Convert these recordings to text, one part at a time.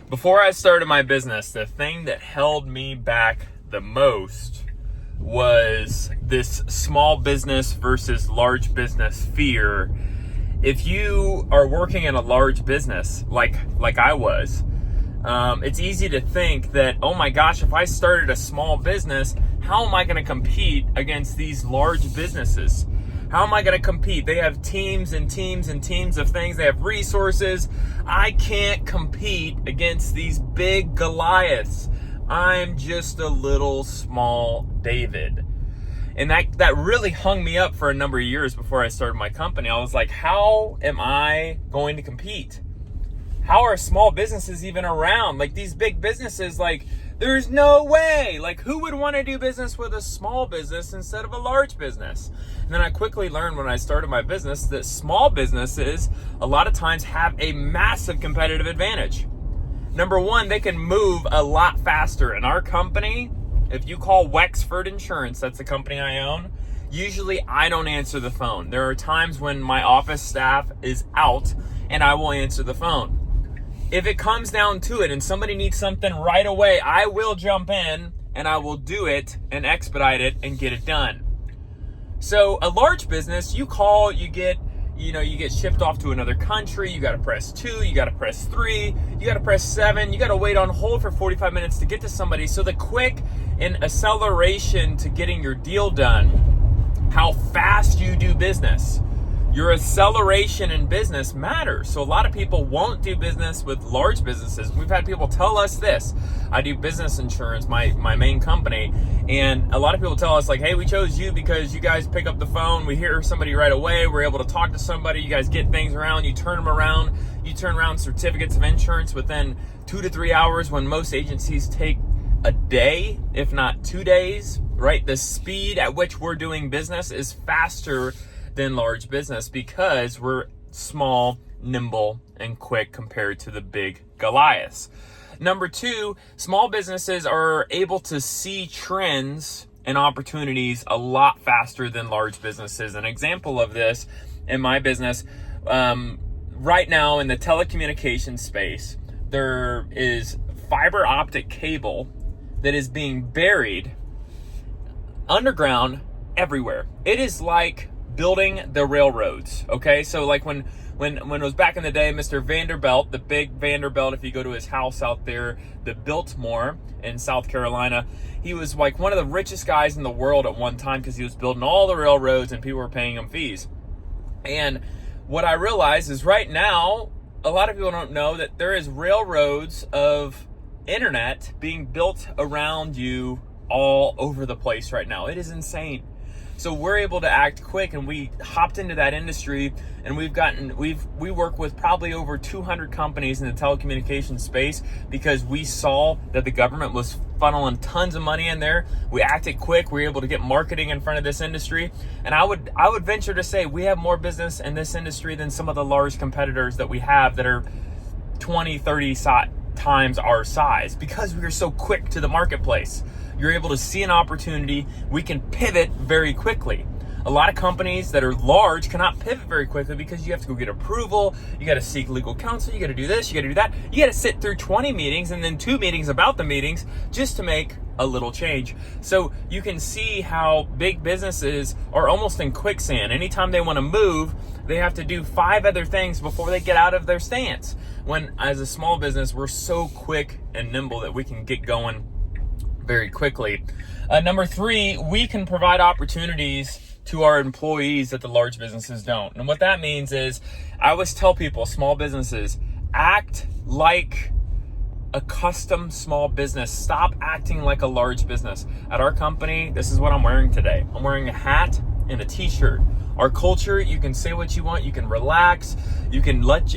Before I started my business, the thing that held me back the most was this small business versus large business fear. If you are working in a large business like I was, it's easy to think that, oh my gosh, if I started a small business, how am I going to compete against these large businesses? How am I going to compete? They have teams and teams and teams of things. They have resources. I can't compete against these big Goliaths. I'm just a little small David. And that really hung me up for a number of years before I started my company. I was like, how am I going to compete? How are small businesses even around? Like these big businesses, there's no way. Who would want to do business with a small business instead of a large business? And then I quickly learned when I started my business that small businesses a lot of times have a massive competitive advantage. Number one, they can move a lot faster. In our company, if you call Wexford Insurance, that's the company I own, usually I don't answer the phone. There are times when my office staff is out and I will answer the phone. If it comes down to it and somebody needs something right away, I will jump in and I will do it and expedite it and get it done. So a large business, you call, you get shipped off to another country, you got to press 2, you got to press 3, you got to press 7, you got to wait on hold for 45 minutes to get to somebody. So the quick and acceleration to getting your deal done, how fast you do business, your acceleration in business matters. So a lot of people won't do business with large businesses. We've had people tell us this. I do business insurance, my main company. And a lot of people tell us hey, we chose you because you guys pick up the phone. We hear somebody right away. We're able to talk to somebody. You guys get things around. You turn them around. You turn around certificates of insurance within 2 to 3 hours when most agencies take a day, if not 2 days, right? The speed at which we're doing business is faster than large business because we're small, nimble, and quick compared to the big Goliaths. Number 2, small businesses are able to see trends and opportunities a lot faster than large businesses. An example of this in my business, right now in the telecommunications space, there is fiber optic cable that is being buried underground everywhere. It is like building the railroads, okay? So when it was back in the day, Mr. Vanderbilt, the big Vanderbilt, if you go to his house out there, the Biltmore in South Carolina, he was one of the richest guys in the world at one time because he was building all the railroads and people were paying him fees. And what I realized is right now, a lot of people don't know that there is railroads of internet being built around you all over the place right now. It is insane. So we're able to act quick, and we hopped into that industry, and we work with probably over 200 companies in the telecommunications space because we saw that the government was funneling tons of money in there. We acted quick. We were able to get marketing in front of this industry, and I would venture to say we have more business in this industry than some of the large competitors that we have that are 20, 30 times our size because we are so quick to the marketplace. You're able to see an opportunity. We can pivot very quickly. A lot of companies that are large cannot pivot very quickly because you have to go get approval. You got to seek legal counsel. You got to do this. You got to do that. You got to sit through 20 meetings and then 2 meetings about the meetings just to make a little change. So you can see how big businesses are almost in quicksand. Anytime they want to move, they have to do 5 other things before they get out of their stance. When as a small business, we're so quick and nimble that we can get going very quickly. Number 3, we can provide opportunities to our employees that the large businesses don't. And what that means is, I always tell people, small businesses, act like a custom small business. Stop acting like a large business. At our company, this is what I'm wearing today. I'm wearing a hat and a t-shirt. Our culture, you can say what you want, you can relax, you can let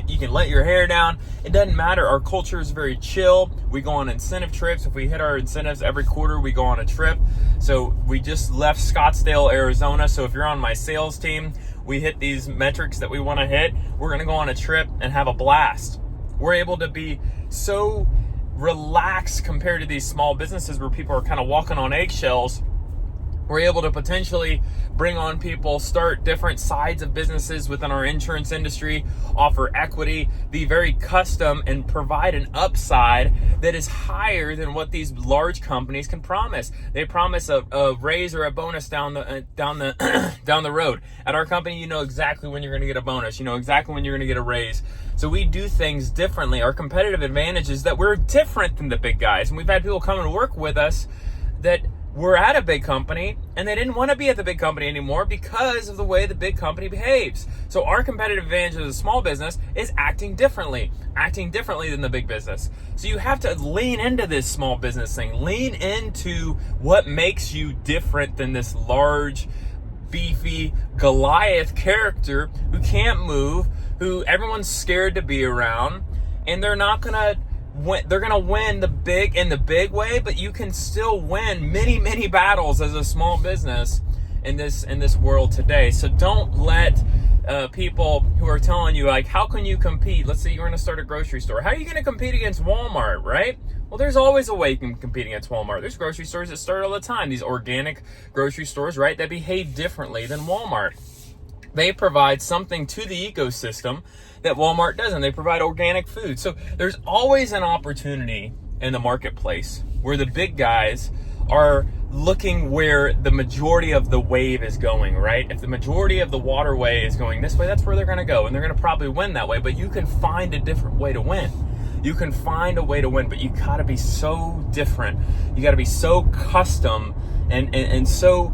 your hair down. It doesn't matter. Our culture is very chill. We go on incentive trips. If we hit our incentives every quarter, we go on a trip. So we just left Scottsdale, Arizona. So if you're on my sales team, we hit these metrics that we want to hit. We're going to go on a trip and have a blast. We're able to be so relaxed compared to these small businesses where people are kind of walking on eggshells. We're able to potentially bring on people, start different sides of businesses within our insurance industry, offer equity, be very custom, and provide an upside that is higher than what these large companies can promise. They promise a raise or a bonus down the road. At our company, you know exactly when you're going to get a bonus. You know exactly when you're going to get a raise. So we do things differently. Our competitive advantage is that we're different than the big guys. And we've had people come and work with us that were at a big company and they didn't want to be at the big company anymore because of the way the big company behaves. So our competitive advantage as a small business is acting differently than the big business. So you have to lean into this small business thing, lean into what makes you different than this large, beefy Goliath character who can't move, who everyone's scared to be around, and they're gonna win in the big way, but you can still win many battles as a small business in this world today. So don't let people who are telling you, like, how can you compete? Let's say you're going to start a grocery store. How are you going to compete against Walmart, right? Well, there's always a way you can compete against Walmart. There's grocery stores that start all the time. These organic grocery stores, right, that behave differently than Walmart. They provide something to the ecosystem that Walmart doesn't. They provide organic food. So there's always an opportunity in the marketplace where the big guys are looking where the majority of the wave is going, right? If the majority of the waterway is going this way, that's where they're going to go. And they're going to probably win that way. But you can find a different way to win. You can find a way to win, but you got to be so different. You got to be so custom and so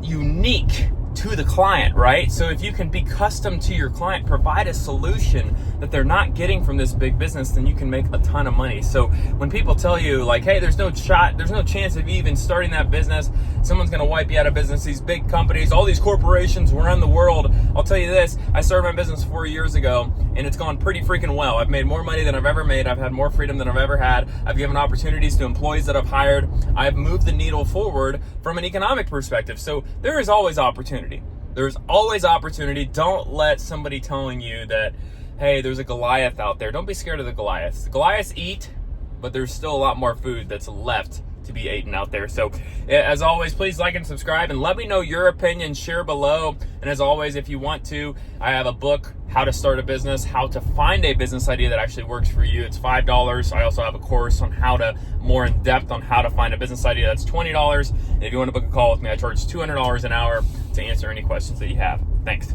unique to the client, right? So if you can be custom to your client, provide a solution that they're not getting from this big business, then you can make a ton of money. So when people tell you, like, hey, there's no chance of you even starting that business, someone's going to wipe you out of business, these big companies, all these corporations run the world. I'll tell you this, I started my business 4 years ago and it's gone pretty freaking well. I've made more money than I've ever made. I've had more freedom than I've ever had. I've given opportunities to employees that I've hired. I've moved the needle forward from an economic perspective. So there is always opportunity. There's always opportunity. Don't let somebody telling you that, hey, there's a Goliath out there. Don't be scared of the Goliaths. The Goliaths eat, but there's still a lot more food that's left to be eaten out there. So as always, please like and subscribe and let me know your opinion. Share below. And as always, if you want to, I have a book, How to Start a Business, How to Find a Business Idea That Actually Works for You. It's $5. I also have a course on how to more in depth on how to find a business idea. That's $20. And if you want to book a call with me, I charge $200 an hour to answer any questions that you have. Thanks.